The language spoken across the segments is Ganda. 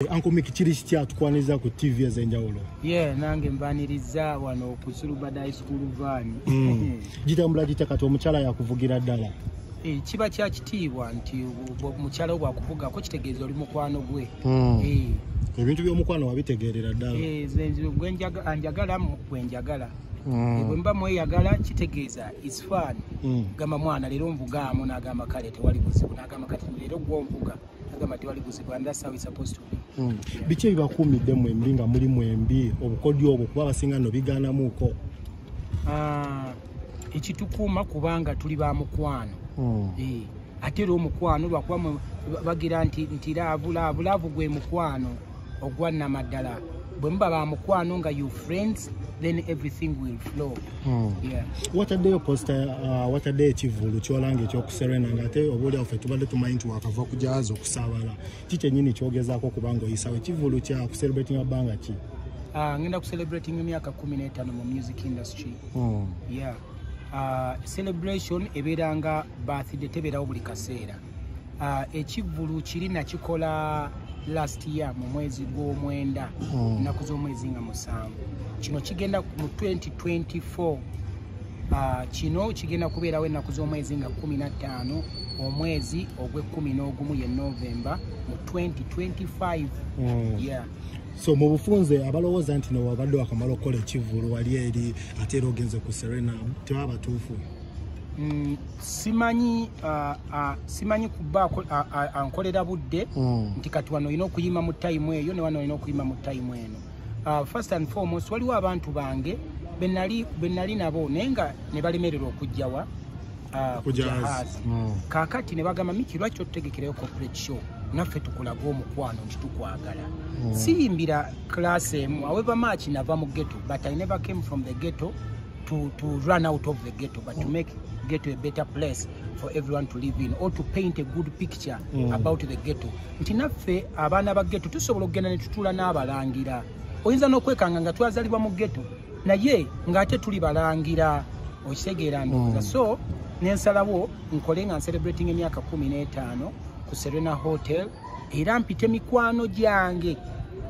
Uncle Mickey kiri kitya tukwaniza ku TV ezenjawulo. Nange mbaniriza wano ku Sulubada High School van. Gitambula gitakati omukyala yakuvugira ddala. Kiba kya kitiibwa nti omukyala obwa kuvuga ko kitegeeza oli mukwano gwe. Ebintu by'omukwano wabitegeerera ddala. Njagala gwenjagala. Bwe mba mweyagala kitegeeza is fun. Gamba mwana leero nvugaamu n'agamba kale tewali buzibu n'agamba kati leero gw'onvuga. And that's how it's supposed to be. Biki ebibakuumidde mwembi nga muli mwembi obukodyo obwo kuba abasinga no bigaanamuuko? Ekitukuuma kubanga tuli ba mukwano. Ate era omukwano lwakuba bagira nti laavu gwe mukwano ogwa namaddala. Bwe muba ba mukwano nga you friends, then everything will flow. Wataddeyo poster, wataddeyo ekivulu kyolanga ekyokuserena ngate obuli offe tubadde tumanyi nti wakava ku jazz okusaabala. Ki kyennyini kyogezaako kubanga oyisawo ekivulu kya kucelebrating bbanga ki? Ngenda kucelebrating emyaka 15 mu music industry. Celebration ebeeranga birthday tebeerawo buli kaseera. Ekivulu kiri nakikola last year mu mwezi gw'omwenda ennaku z'omwezi nga 7. Kino kigenda mu 2024. Kino kigenda kubeerawo ennaku z'omwezi nga 15 omwezi ogw'e11 ye November mu 2025. So mu bufunze abalowooza nti wabadde wakamala okukola ekivulu wali eri ate era ogenze ku Serena teba batuufu? Simanyi kuba ankolera budde nti kati wano olina okuyima mu time eyo ne wano olina okuyima mu time eno. First and foremost waliwo abantu bange benali nabo naye nga ne balemererwa okujjawa ku jahazi. Kaakati ne bagamba Mickey lwaki otutegekerayo corporate show naffe tukulaga omukwano nti tukwagala. Siyimbira class emu, however much nava mu ghetto, but I never came from the ghetto to run out of the ghetto, but to make ghetto a better place for everyone to live in, or to paint a good picture about the ghetto. Nti naffe abaana ba ghetto tusobola okugenda ne tutula n'abalangira. Oyinza n'okwekanga nga twazalibwa mu ghetto naye ng'ate tuli balangira, okitegeera ndowooza. So nensalawo nkole nga celebrating emyaka 15 ku Serena Hotel era mpite mikwano gyange.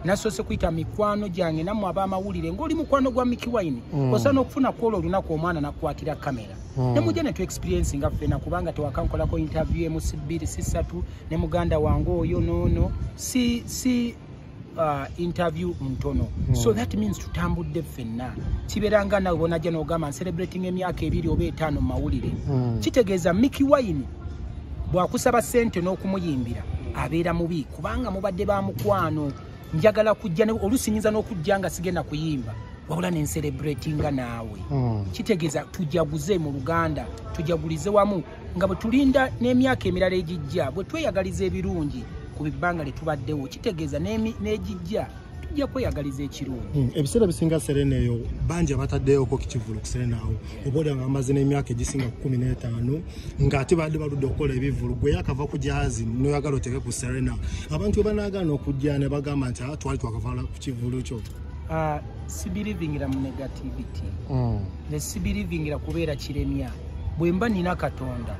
Nasoose kuyita mikwano gyange nammwe ab'amawulire ng'oli mukwano gwa Mickey Wine osaana okufuna kwolwo olunaku omwana nakukwatira kamera ne mujja ne tu experience nga ffena kubanga tewakankolako interview emu 2 3 ne muganda wange oyo noono si interview ntono. So that means tutambudde ffenna kibeeranga nawe bonajja n'ogamba celebrating emyaka 2 oba 5 mu mawulire. Kitegeeza Mickey Wine bwakusaba ssente n'okumuyimbira abeera mubi kubanga mubadde ba mukwano. Njagala kujja oluusi nyinza n'okujja nga sigenda kuyimba wabula ne celebratinga naawe. Kitegeeza tujaguze mu Luganda tujagulize wamu nga bwe tulinda n'emyaka emirala egijja bwe tweyagaliza ebirungi ku bibbanga lye tubaddewo. Kitegeeza n'egijja tujja kweyagaliza ekirungi. Ebiseera bisinga Serena eyo bangi abataddeyo ko kikivulu ku Serena awo oboolya nga amaze n'emyaka egisinga 15 ng'ate badde baludde okukola ebivulu gwe yakava ku jahazi n'oyagala oteke ku Serena. Abantu banaagaana okujja ne bagamba nti twali twakavala ku kivulu kyo. Sibirivingira mu negativity. Ne sibirivingira kubeera kiremya. Bwe mba nina Katonda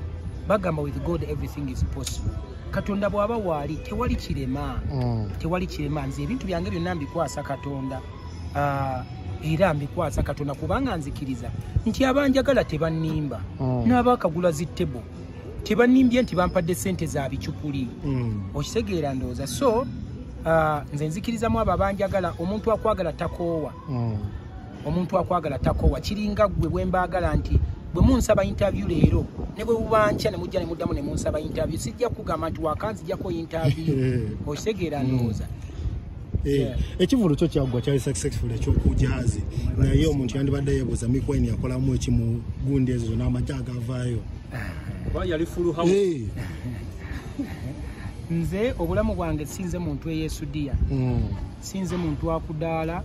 bagamba with God everything is possible. Katonda bw'aba waali tewali kirema. Tewali kirema. Nze ebintu byange byonna mbikwasa Katonda. Era mbikwasa Katonda kubanga nzikiriza nti abanjagala tebannimba n'abaakagula zittebo tebannimbye nti bampadde ssente za bicupuli. Okitegeera ndowooza. So nze nzikirizamu abo abanjagala. Omuntu akwagala takoowa. Omuntu akwagala takoowa. Kiringa ggwe bwe mbaagala nti bwe munsaba interview leero ne bwe bubankya ne mujja ne muddamu ne munsaba interview sijja kugamba nti wakanzijjako interview. Okitegeera ndowooza. Ekivulu kyo kyaggwa kyali successful ekyokujahazi naye omuntu yandibadde yeebuuza Mickey Wine yakolamu eki mu gundi ezo n'amagye agavaayo. Nze obulamu bwange sinze muntu eyeesudiya. Sinze muntu akudaala.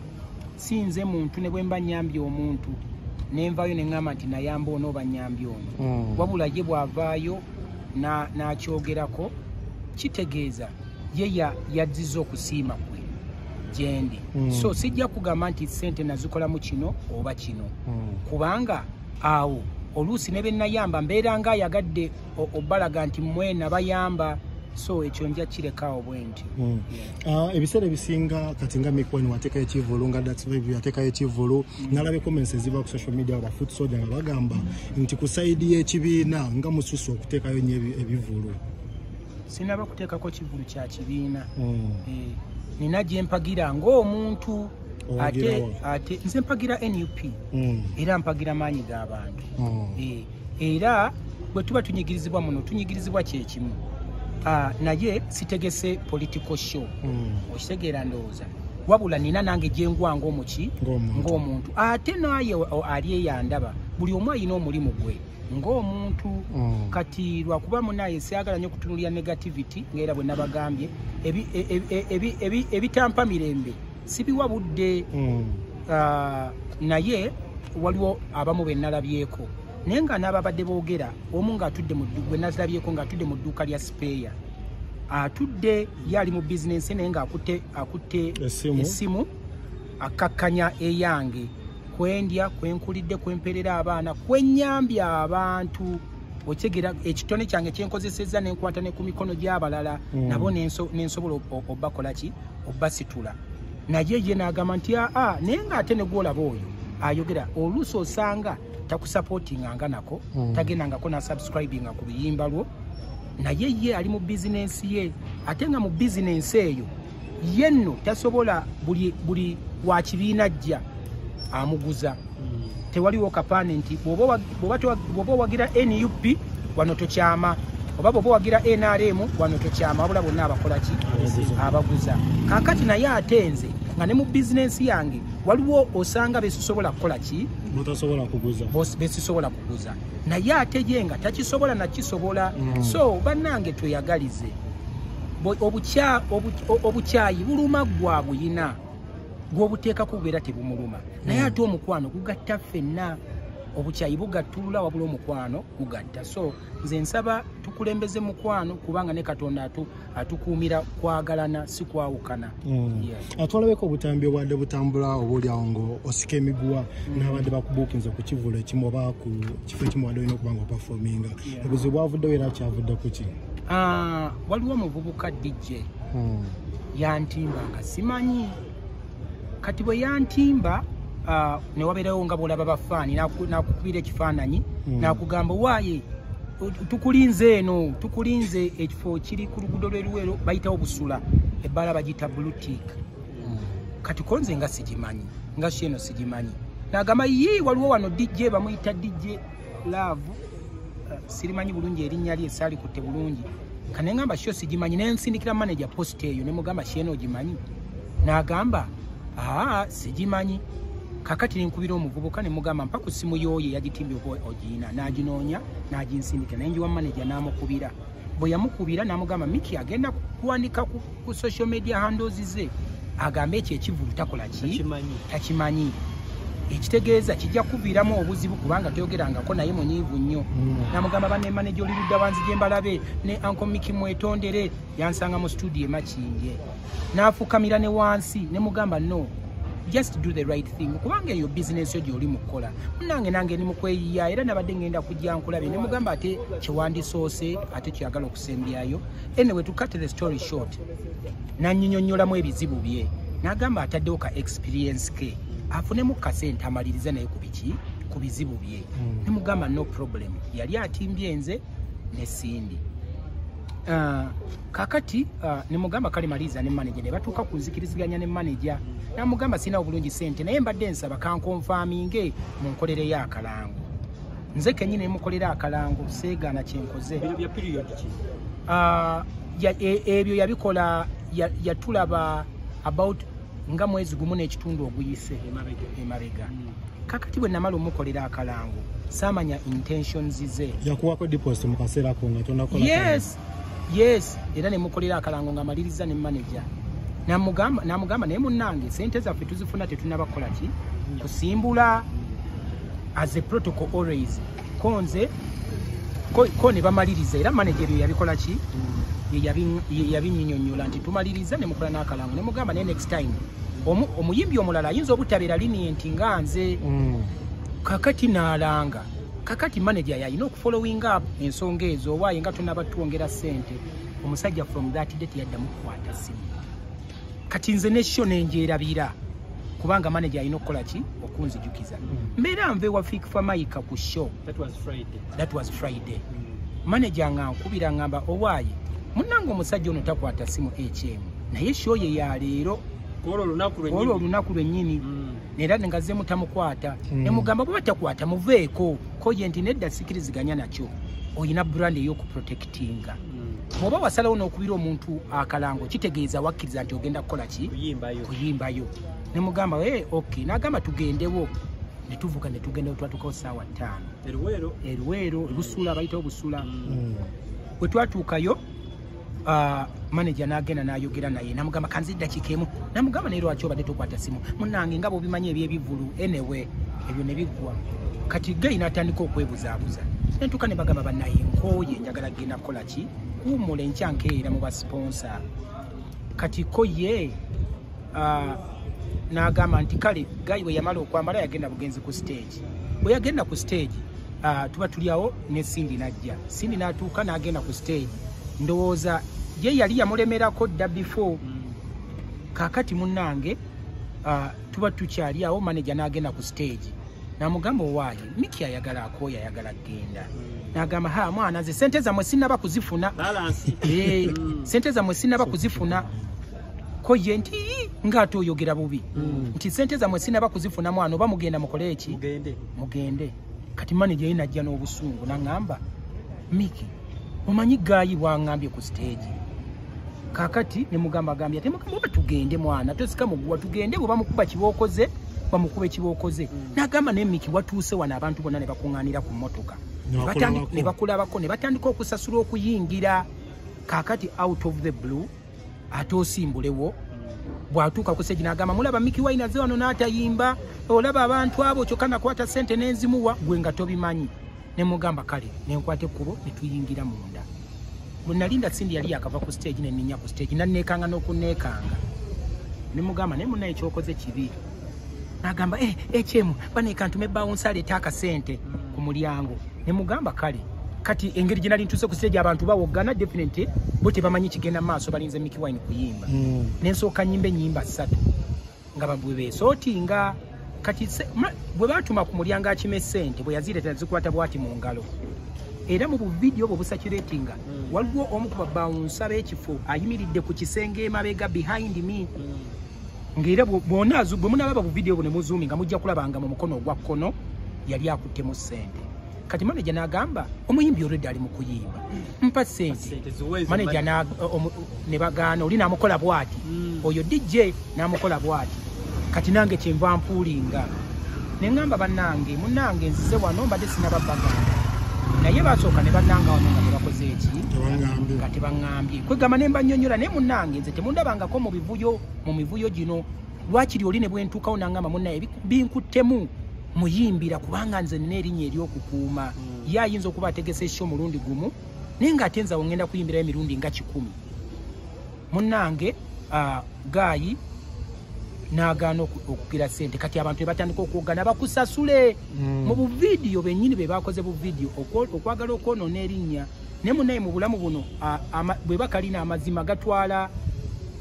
Sinze muntu ne bwe mba nnyambye omuntu nenvayo ne ngamba nti nayamba ono oba nnyambye ono. Wabula ye bw'avaayo n'akyogerako kitegeeza ye yazziza okusiima kwe gyendi. So sijja kugamba nti ssente nazikolamu kino oba kino kubanga awo oluusi ne be nayamba mbeera nga ayagadde obbalaga nti mmwe nabayamba so ekyo nja kirekawo bwenti. Ebiseera ebisinga kati nga Mikwano wateeka ekivulu nga Datsvibe yateeka ekivulu nalabe comments eziva ku social media aba foot soldier nga bagamba nti ku side y'ekibiina nga mususu okuteekayo nnyo ebivulu. Sinaba kuteekako kivulu kya kibiina. Nina gye mpagira ng'omuntu ate nze mpagira NUP era mpagira maanyi g'abantu. Era bwe tuba tunyigirizibwa muno tunyigirizibwa kyekimu. Naye sitegese political show. Okitegeera ndowooza. Wabula nina nange gye ngwanga omuki ng'omuntu. Ate naye ali eyandaba buli omu alina omulimu gwe ng'omuntu. Kati lwakuba munaye siyagala nnyo kutunulira negativity ng'era bwe nabagambye ebitampa mirembe sibiwa budde. Naye waliwo abamu be nalabyeko naye nga n'ababadde boogera omu ng'atudde gwe nazirabyeko ng'atudde mu dduuka lya speya atudde yali mu bizinensi naye ng'akutte essimu akakkanya eyange kwendya kwenkulidde kwemperera abaana kwennyambya abantu okitegeera ekitone kyange kyenkozesezza nenkwata ne ku mikono gy'abalala nabo nensobola obbakola ki obbasitula. Naye ye n'agamba nti naye ng'ate ne gwolaba oyo ayogera oluusi osanga takusupportinganga nako tagendangako na subscribinga ku luyimba lwo. Naye ye ali mu bizinensi ye ate nga mu bizinensi eyo yenno tasobola buli wa kibiina ajja amuguza. Tewaliwo kapaane nti bw'oba wagira NUP wano tokyama oba bw'oba wagira NRM wano tokyama wabula bonna abakola ki abaguza. Kaakati naye ate nze nga ne mu bizinensi yange waliwo osanga besobola kukola ki besisobola kuguza naye ate ye nga takisobola nakisobola. So bannange tweyagalize obukyayi buluma gwabuyina gw'obuteeka kubeera tebumuluma naye ate omukwano gugatta ffenna. Obukyayi bugattulula wabula omukwano gugatta. So nze nsaba tukulembeze mukwano kubanga ne Katonda atukuumira kwagalana si kwawukana. Atwalabeko obutambi obwadde butambula obuolyawo ngo osika emiguwa n'abadde bakubuukinze ku kivulu ekimu oba ku kifo ekimu wadde olina okuba nga opafominga. Obuzibu bwavuddewo era kyavudde ku ki? Waliwo omuvubuka DJ yantimba nga simanyi. Kati bwe yantimba ne wabeerawo nga bw'olaba bafaani n'akukubira ekifaananyi n'akugamba waaye tukulinze eno tukulinze ekifo kiri ku luguudo lw'eruwero bayitawo busula ebbala bagiyita blutik. Kati konze nga sigimanyi nga kyeno sigimanyi n'agamba waliwo wano DJ bamuyita DJ Love sirimanyi bulungi erinnya lye saalikutte bulungi kanengamba kyo sigimanyi nensindikira manager post eyo ne mugamba kyeno ogimanyi n'agamba sigimanyi. Kakati ninkubira omuvubuka ne mugamba mpa ku simu yoye yagitimbye ogiina n'aginoonya n'aginsindika naye njiwa manager n'amukubira. Bwe yamukubira n'amugamba Miki agenda kuwandika ku social media handles ze agambe ekyo ekivulu takola ki takimanyi. Ekitegeeza kijja kuviiramu obuzibu kubanga toyogerangako naye munyiivu nnyo. N'amugamba banne manager oli ludda wanzije mbalabe ne Uncle Miki mwetondere yansanga mu studio Makinje n'afukamira ne wansi ne mugamba no just do the right thing kubanga eyo business yo gy'oli mukola nange ni mukweyiya era nabadde ngenda kujja nkulabe ne mugamba ate kiwandisoose ate kyagala okusembyayo. Anyway to cut the story short nanyinyonnyolamu ebizibu bye n'agamba ataddewo ka experience ke afunemu kasente amaliriza naye ku bizibu bye. Ne mugamba no problem yali atimbye nze ne Sindi. Kakati ne mugamba kale maliza ne manager ne batuuka kunzikiriziganya ne manager namugamba sina obulungi sente naye mbadde nsaba kankonfaminge mu nkolere y'akalango. Nze kennyini mukolera akalango seegaana kyenkoze. Ebyo yabikola yatulaba about nga mwezi gumu n'ekitundu oguyise emabega. Kakati bwe namala omukolera akalango saamanya intentions ze. Yakuwako deposit mu kaseera ako nga tonakola. Yes, era ne mukolera akalango nga maliriza ne manager. Namugamba naye munnange sente zaffe tuzifuna tetunabakola ki kusimbula as a protocol always konze ko ne bamaliriza era manager yabikola ki yabinyinyonyola nti tumaliriza ne mukola n'akalango ne mugamba ne next time omuyimbi omulala ayinza obutabeera lenient nga nze. Kakati n'alanga kakati manager yalina okufollowing up ensonga ezo waaye nga tunaba tuwongera ssente omusajja from that day teyaddamu kukwata simu kati nze ne show nenjerabira kubanga manager alina okukola ki okunzijukiza mbeera nve wa Fikfa Maika ku show that was Friday manager ngankubira ngamba owaaye munnange omusajja ono takwata simu HM naye show ye ya leero olwo olunaku lwennyini era nengaze mutamukwata ne mugamba bwe batakwata muveeko ko ye nti nedda sikiriziganya nakyo oyina brand ey'okuprotectinga bw'oba wasalawo n'okubira omuntu akalango kitegeeza wakkiriza nti ogenda kukola ki kuyimbayo ne mugamba okay n'agamba tugendewo ne tuvuga ne tugenda twatukawo ssaawa 5 eruweero busula bayitawo busula bwe twatuukayo manager n'agenda n'ayogera naye namugamba kanzi dakiika emu namugamba naye lwaki obadde tokwata simu munnange nga bw'obimanyi ebyebivulu anyway ebyo ne biggwa kati gayi n'atandika okwebuzaabuza nentuka ne bagamba bannaye nkooye njagala genda kukola ki kuwummula enkyankeera mu basponsa kati ko ye n'agamba nti kale gayi bwe yamala okwambala yagenda bugenzi ku stage bwe yagenda ku stage tuba tuliawo ne Sindi n'ajja Sindi n'atuuka n'agenda ku stage ndowooza ye yali yamulemerako dda before kakati munnange tuba tukyali awo manager n'agenda ku stage namugamba owaaye Miki ayagala akooya ayagala genda n'agamba mwana nze sente zammwe sinnaba kuzifuna sente zammwe sinnaba kuzifuna ko ye nti ng'ate oyogera bubi nti sente zammwe sinnaba kuzifuna mwana oba mugenda mukole eki mugende kati manager ye najja n'obusungu n'aŋŋamba Miki omanyi gayi bwangambye ku stage kakati ne mugamba agambye ate mugamba oba tugende mwana tosika muguwa tugende bwe bamukuba kibookoze bamukube kibookoze n'agamba ne Miki watuuse wano abantu bonna ne bakuŋŋaanira ku mmotoka ne bakulabako ne batandika okusasula okuyingira kakati out of the blue ate osimbulewo bw'atuuka ku stage n'agamba mulaba Miki Wine aze wano n'atayimba olaba abantu abo kyokka nakwata ssente n'enzimuwa gwe nga tobimanyi ne mugamba kale nenkwata ekkubo ne tuyingira munda bwe nalinda Sindi yali yakava ku stage ne nninya ku stage nanneekanga n'okunneekanga ne mugamba naye munnaye ekyokoze kibi n'agamba HM baneeka ntume bawunsi aleeta akasente ku mulyango ne mugamba kale kati engeri gye nali ntuuse ku stage abantu bawoggana definitely bo tebamanyi kigenda mu maaso balinze Miki Wine kuyimba n'ensooka nnyimba ennyimba 3 nga babwe beesootinga kati bwe baatuma ku mulyango akime ssente bwe yazireeta zikwata bwati mu ngalo era mu buvidiyo bwe busakiratinga waliwo omu ku babawunsi ab'ekifo ayimiridde ku kisenge emabega behind me ng'era bwe munalaba buvidiyo bwe ne muzuumi nga mujja kulabanga mu mukono ogwa kkono yali akuttemu ssente kati manager n'agamba omuyimbi olwedde ali mu kuyimba mpa ssente manager ne bagaana oli n'amukola bwati oyo DJ n'amukola bwati kati nange kyenva mpuulinga ne ŋŋamba bannange munnange nzize wano mbadde sinababagamba naye basooka ne bannanga wano nga tebakoze eki nga tebaŋŋambye kwegamba ne mbannyonnyola naye munnange nze temundabangako mu mivuyo gino lwakiri oli ne bwentuukawo n'aŋŋamba munnaye binkuttemu muyimbira kubanga nze nina erinnya ery'okukuuma ye ayinza okuba ategese esho mulundi gumu naye ng'ate nzawo ŋŋenda kuyimbirayo emirundi nga 100 munnange Gayi n'agaana okugira ssente kati abantu be batandika okwogana bakusasule mu buvidiyo bennyini be bakoze buvidiyo okwagala okwonoona erinnya naye munnaye mu bulamu buno bwe bakalina amazima gatwala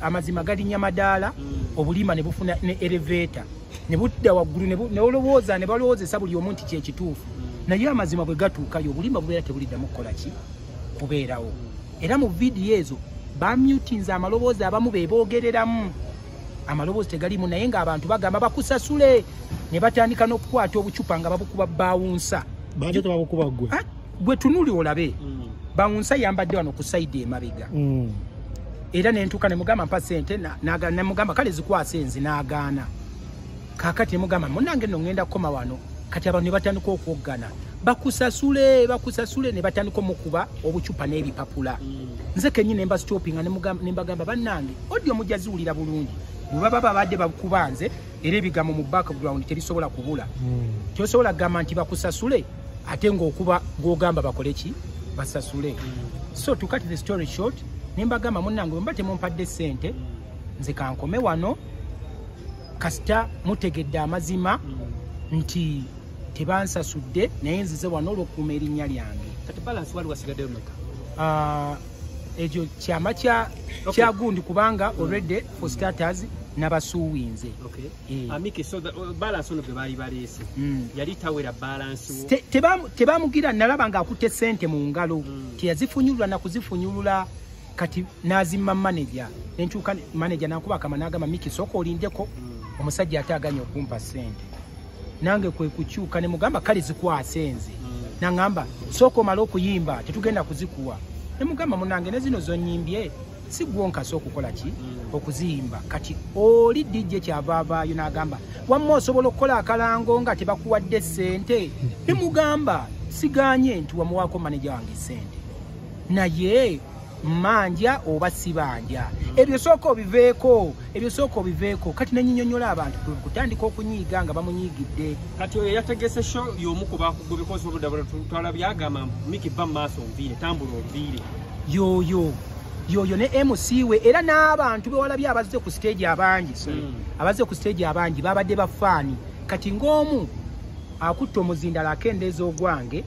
amazima galinnya madaala obulima ne bufuna ne elevator ne budda waggulu ne olowooza ne balowoozesa buli omu nti kyekituufu naye amazima bwe gatuukayo obulima bubeera tebuliddamu kukola ki kubeerawo era mu vidiyo ezo bamutinze amaloboozi abamu be boogereramu amaloboozi tegalimu naye ng'abantu bagamba bakusasule ne batandika n'okukwata obucupa nga babukuba bawunsa baate tebabukuba gwe tunuli olabe bawunsa yambadde wano ku sayidi emabega era nentuuka ne mugamba mpa ssente ne mugamba kale zikwasa enzi n'agaana kaakati ne mugamba munnange nno ŋŋenda kukoma wano kati abantu ne batandika okwoggana bakusasule ne batandika omukuba obucupa n'ebipapula nze kennyini ne mbasitopinga ne mbagamba bannange odio mujja ziwulira bulungi bwe baba babadde bakuba nze era ebigambo mu background terisobola kubula kyosobola kugamba nti bakusasule ate ng'okuba gw'ogamba bakole ki basasule so to cut the story short ne mbagamba munnange bwe mba temumpadde ssente nze kankome wano kasita mutegedde amazima nti tebansasudde naye nzize wano olw'okukuuma erinnya lyange kati balance wali wasigaddeyo meka ekyo kyama kya gundi kubanga already for starters n'abasuuwinze. Amiki, so the balance ono gwe baali baleese yali tawera balance tebamugira nalaba ng'akutte ssente mu ngalo teyazifunyulula na kuzifunyulula kati n'azimma manager nentuuka manager n'ankuba akama n'agamba Miki sooka olindeko omusajja ataaganya okumpa ssente nange kwe kukyuka ne mugamba kale zikwase nze n'angamba sooka omale okuyimba tetugenda kuzikuwa ne mugamba munange ne zino zonyimbye si gwonkaso okukola ki okuziyimba kati oli DJ kyavaavaayo n'agamba wamma osobola okukola akalango nga tebakuwadde ssente ne mugamba siganye nti wamuwaako manager wange ssente naye manja oba sibanja ebyo sooka obiveeko kati nenyinyonyola abantu kutandika okunyiiga nga bamunyigidde kati oyo yategese show y'omu ku bakugu because obudabula tutwala byagamba Miki ba maaso onviire tambula onviire yoyo ne MC we era n'abantu bewalabye abazze ku stage abangi babadde bafaani kati ng'omu akutta omuzindala akendeeza ogwange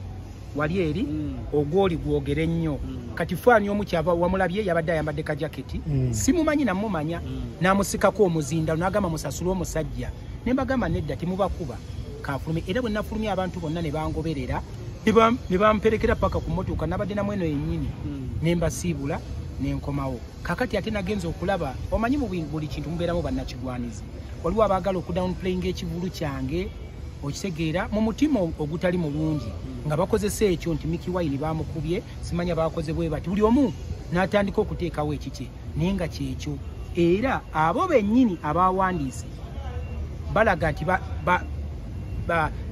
wali eri ogwoli gwogere ennyo kati faani omu kyava wamulabye yabadde ayambadde ka jaketi simumanyi namumanya n'amusikako omuzindalo n'agamba musasule omusajja ne mbagamba nedda temubakuba kanfulume era bwe nafulumye abantu bonna ne bangoberera ne bamperekera paka ku mmotoka nabadde namwe eno yennyini ne mbasiibula nenkomawo kakati ate nagenza okulaba omanyi mu buli kintu mubeeramu bannakigwanizi waliwo abaagala okudownplayinga ekivulu kyange okitegeera mu mutima ogutali mulungi nga bakozesa ekyo nti Miki Wine bamukubye simanya bakoze bwe bati buli omu n'atandika okuteekawo ekikye naye nga kyekyo era abo bennyini abawandiise balaga nti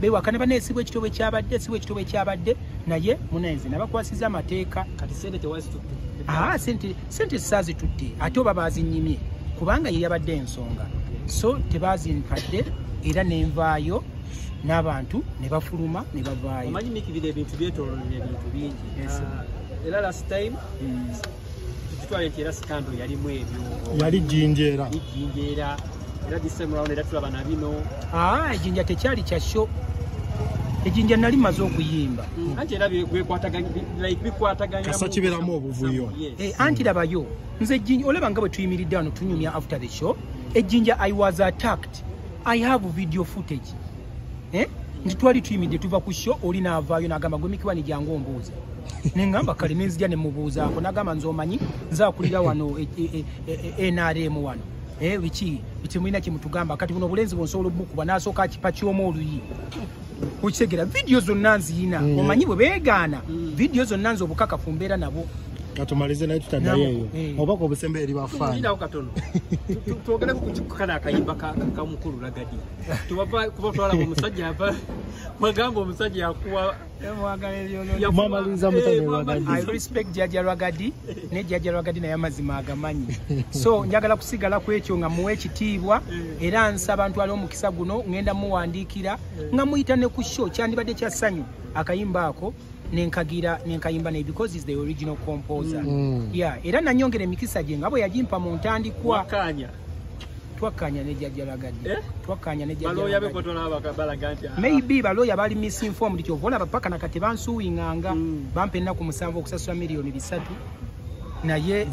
bewakana baneesibwa ekitobwe kyabadde naye munenze nabakwasiza amateeka kati sente tewazitutte sente saazitutte ate oba bazinyimye kubanga ye yabadde ensonga so tebazinpadde era nenvaayo n'abantu ne bafuluma ne bavaayo omanyi Miki bide ebintu byetoololera ebintu bingi era last time tutwale nti era scandal yalimu ebyo yali jinjeera era this time around era tulaba na bino ejjinja tekyali kya show ejjinja nali maze okuyimba anti era bikwataganya kasa kibeeramu obuvuyo anti labayo nze ejjinja olaba nga bwe tuyimiridde wano tunyumya after the show ejjinja I was attacked I have video footage nti twali tuyimidde tuva ku show oli naavaayo n'agamba gwe Miki Wine jangu ombuuza nengamba kale nenzija ne mubuuzaako n'agamba nze omanyi nzaakulira wano NRM wano biki mulina kimutugamba kati buno obulenzi bwonsobola obukuba n'asooka akipa kyomu oluyi okitegeera vidiyo zonna nziyina omanyi bwe beegaana vidiyo zonna nze obukakafu mbeera nabo katumalize naye tutaddayo eyo obaka obusembe eri bafaani katono twogere kukana akayimba kamukulu Ragadi kuba twalaba omusajja ava mwagamba omusajja yakuwa mwamaliza mutane Ragadi I respect Jajja Ragadi ne Jajja Ragadi naye amazima agamanyi so njagala kusigala ku ekyo nga muwe ekitiibwa era nsaba ntwala omukisa guno ngenda muwandiikira nga muyita ne ku show kyandibadde kya ssanyu akayimba ako nenkayimba ne because is the original composer era nanyongera emikisa gye nga bwe yagimpa mu ntandikwa twakkanya ne Jajja Ragadi twakkanya ne Jajja Ragadi maybe balooya bali misinformed kyova olaba paka nakati bansuwinganga bampa ennaku 7 okusasula miliyoni 3 naye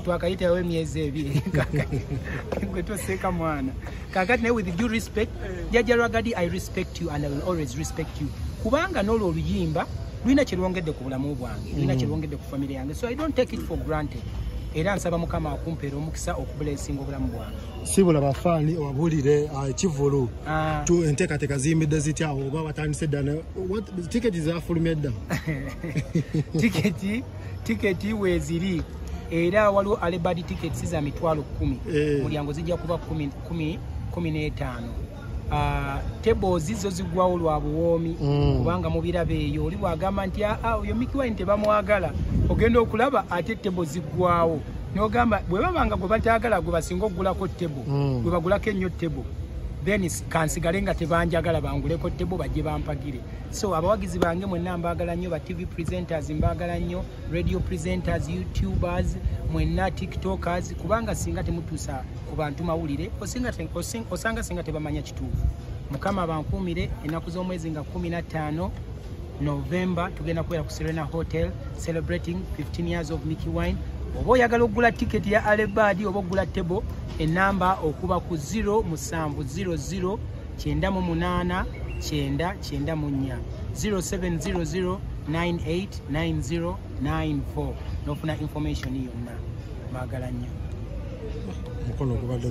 twakayitawo emyezi 2 gwe toseeka mwana kakati naye with due respect Jajja Ragadi I respect you and I will always respect you kubanga n'olwo oluyimba lulina kyerwongedde ku bulamu bwange lulina kyerwongedde ku family yange so I don't take it for granted era nsaba Mukama akumpeera omukisa okubulesinga obulamu bwange sibula bafaani obabuulire ekivulu enteekateeka ziyimbidde zitya oba batandise ddala tiketi zafulumye dda tiketi weeziri era waliwo alebadi tiketi za 10,000 mulyango zijja kuba 15 tables zo zigwawo lwa buwoomi kubanga mubiraba eyo oli bwagamba nti oyo Miki Wine tebamwagala ogenda okulaba ate table ziggwawo n'ogamba bwe babanga gwe bataagala gwe basinga okugulako table gwe bagulako ennyo table then kansigale nga tebanjagala banguleko table bajje bampagire so abawagizi bange mwenna mbaagala nnyo ba TV presenters mbaagala nnyo radio presenters youtubers mwenna tiktokers kubanga singa temutuusa ku bantu mawulire osanga singa tebamanya kituufu Mukama bankuumire ennaku z'omwezi nga 15 November tugenda kubeera ku Serena Hotel celebrating 15 years of Mickey Wine. Oba oyagala okugula ticket ya Alebadi oba okugula table enamba okuba ku 0700 988 994 0700 989094 nofuna information yonna. Baagala nnyo. Mukono kubadde